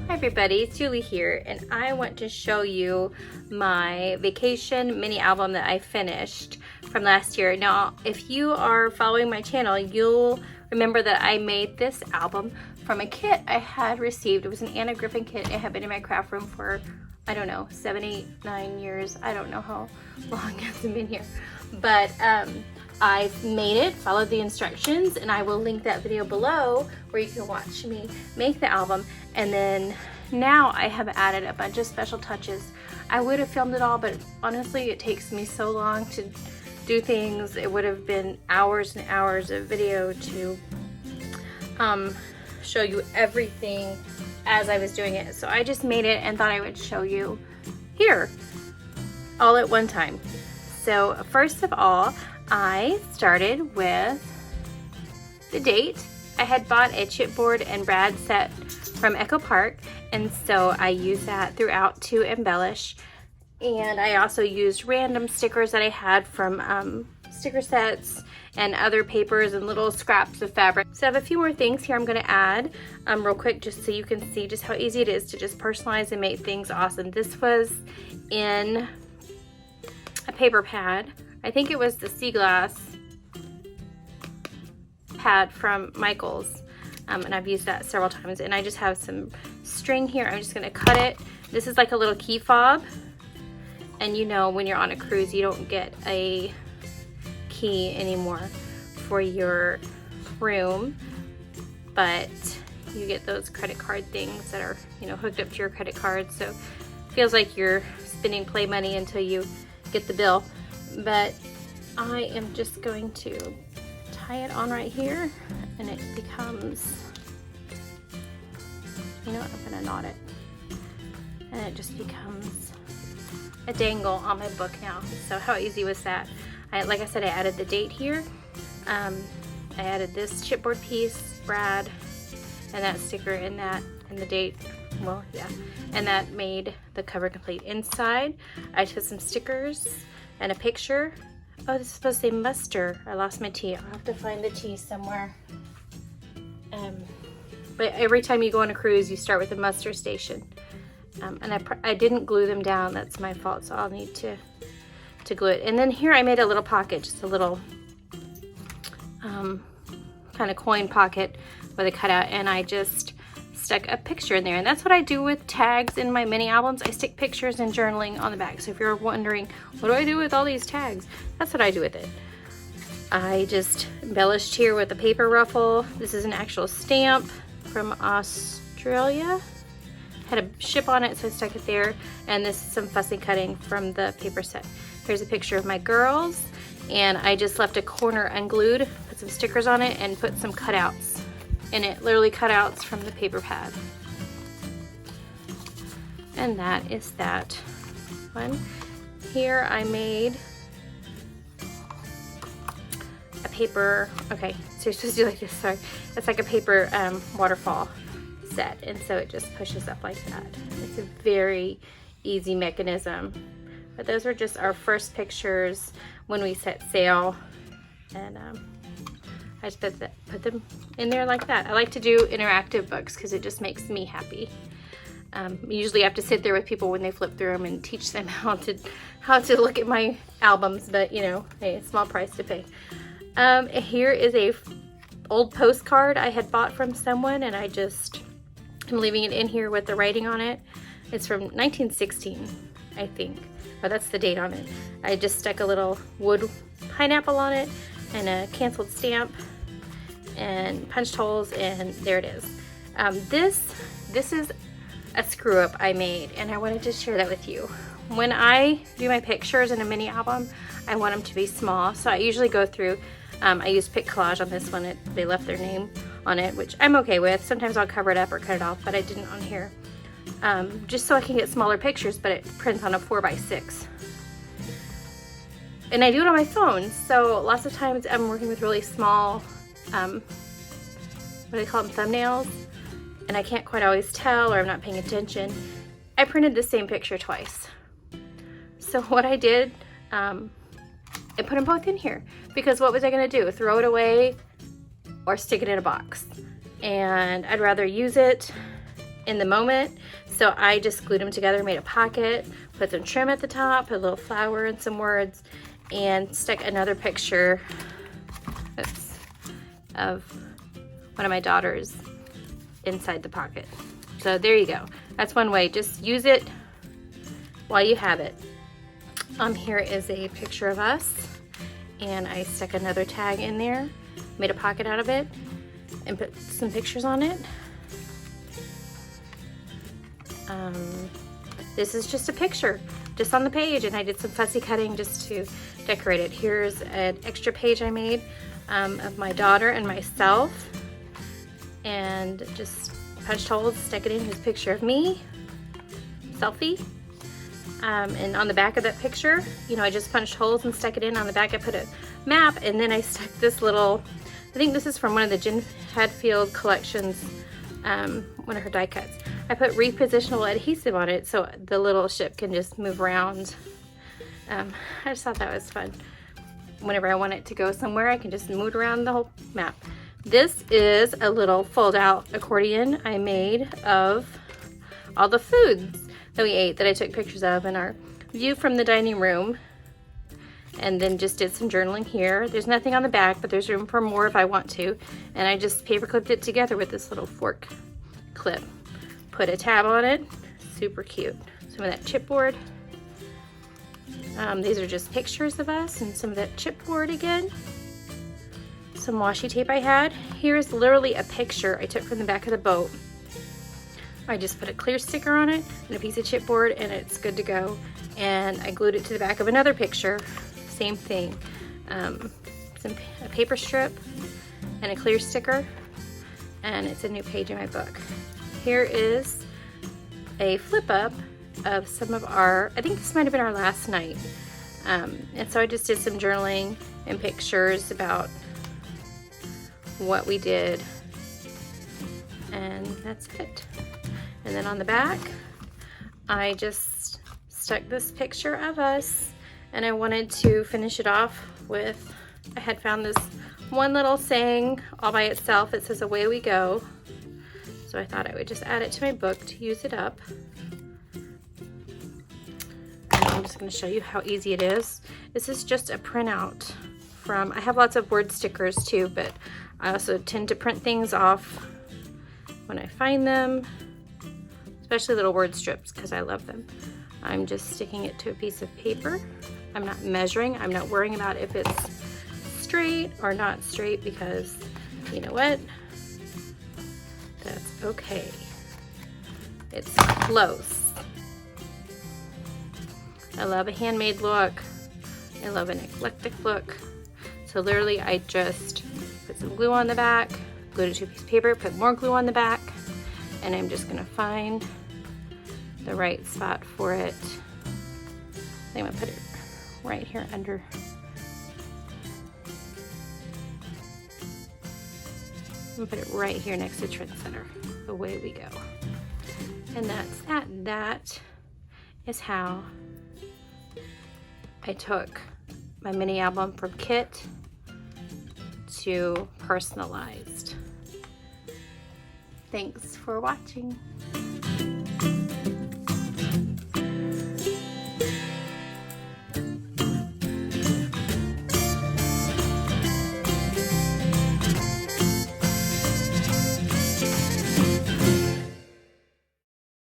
Everybody, it's Julie here, and I want to show you my vacation mini album that I finished from last year. Now, if you are following my channel, you'll remember that I made this album from a kit I had received. It was an Anna Griffin kit. It had been in my craft room for, I don't know, 7, 8, 9 years. I don't know how long it's been here, but I made it, followed the instructions, and I will link that video below where you can watch me make the album. And then now I have added a bunch of special touches. I would have filmed it all, but honestly it takes me so long to do things. It would have been hours and hours of video to show you everything as I was doing it. So I just made it and thought I would show you here all at one time. So first of all, I started with the date. I had bought a chipboard and brad set from Echo Park, and so I used that throughout to embellish. And I also used random stickers that I had from sticker sets and other papers and little scraps of fabric. So I have a few more things here I'm going to add real quick, just so you can see just how easy it is to just personalize and make things awesome. This was in a paper pad. I think it was the Sea Glass pad from Michaels, and I've used that several times. And I just have some string here. I'm just going to cut it. This is like a little key fob, and you know, when you're on a cruise you don't get a key anymore for your room, but you get those credit card things that are, you know, hooked up to your credit card, so it feels like you're spending play money until you get the bill. But I am just going to tie it on right here, and it becomes, you know what, I'm gonna knot it, and it just becomes a dangle on my book now. So how easy was that? Like I said, I added the date here. I added this chipboard piece, brad, and that sticker and that, and the date, well, yeah, and that made the cover complete. Inside, I took some stickers and a picture. Oh, this is supposed to say muster. I lost my tea. I'll have to find the tea somewhere. But every time you go on a cruise, you start with a muster station. And I didn't glue them down. That's my fault, so I'll need to glue it. And then here I made a little pocket, just a little kind of coin pocket with a cutout, and I just stuck a picture in there. And that's what I do with tags in my mini albums. I stick pictures and journaling on the back. So if you're wondering, what do I do with all these tags? That's what I do with it. I just embellished here with a paper ruffle. This is an actual stamp from Australia. Had a ship on it, so I stuck it there. And this is some fussy cutting from the paper set. Here's a picture of my girls, and I just left a corner unglued, put some stickers on it, and put some cutouts in it, literally cutouts from the paper pad. And that is that one. Here I made a paper, okay, so you're supposed to do like this, sorry. It's like a paper waterfall set, and so it just pushes up like that. It's a very easy mechanism. But those were just our first pictures when we set sail, and I just put them in there like that. I like to do interactive books because it just makes me happy. Usually I have to sit there with people when they flip through them and teach them how to look at my albums, but you know, hey, small price to pay. Here is a old postcard I had bought from someone, and I'm leaving it in here with the writing on it. It's from 1916, I think. Oh, that's the date on it. I just stuck a little wood pineapple on it and a canceled stamp and punched holes, and there it is. This is a screw up I made, and I wanted to share that with you. When I do my pictures in a mini album, I want them to be small, so I usually go through, I used Pic Collage on this one. They left their name on it, which I'm okay with. Sometimes I'll cover it up or cut it off, but I didn't on here. Just so I can get smaller pictures, but it prints on a 4x6. And I do it on my phone, so lots of times I'm working with really small, what do they call them, thumbnails, and I can't quite always tell, or I'm not paying attention. I printed the same picture twice. So what I did, I put them both in here, because what was I gonna do? Throw it away or stick it in a box. And I'd rather use it in the moment, so I just glued them together, made a pocket, put some trim at the top, put a little flower and some words, and stuck another picture of one of my daughters inside the pocket. So there you go. That's one way. Just use it while you have it. Here is a picture of us, and I stuck another tag in there, made a pocket out of it, and put some pictures on it. This is just a picture just on the page, and I did some fussy cutting just to decorate it. Here's an extra page I made of my daughter and myself, and just punched holes, stuck it in. Here's a picture of me, selfie. And on the back of that picture, you know, I just punched holes and stuck it in. On the back I put a map, and then I stuck this little, I think this is from one of the Jen Hadfield collections, one of her die cuts. I put repositionable adhesive on it so the little ship can just move around. I just thought that was fun. Whenever I want it to go somewhere, I can just move around the whole map. This is a little fold-out accordion I made of all the foods that we ate that I took pictures of in our view from the dining room, and then just did some journaling here. There's nothing on the back, but there's room for more if I want to, and I just paper clipped it together with this little fork clip. Put a tab on it, super cute. Some of that chipboard. These are just pictures of us and some of that chipboard again. Some washi tape I had. Here's literally a picture I took from the back of the boat. I just put a clear sticker on it and a piece of chipboard, and it's good to go. And I glued it to the back of another picture. Same thing. A paper strip and a clear sticker, and it's a new page in my book. Here is a flip up of some of our, I think this might have been our last night. And so I just did some journaling and pictures about what we did, and that's it. And then on the back, I just stuck this picture of us, and I wanted to finish it off with, I had found this one little saying all by itself. It says, "Away we go." So I thought I would just add it to my book to use it up. And I'm just going to show you how easy it is. This is just a printout from, I have lots of word stickers too, but I also tend to print things off when I find them, especially little word strips, because I love them. I'm just sticking it to a piece of paper. I'm not measuring. I'm not worrying about if it's straight or not straight, because you know what? That's okay. It's close. I love a handmade look. I love an eclectic look. So literally I just put some glue on the back, glued it to a piece of paper, put more glue on the back, and I'm just gonna find the right spot for it. I'm gonna put it right here under. I'm gonna put it right here next to Trend Center. Away we go. And that's that. That is how I took my mini album from kit to personalized. Thanks for watching.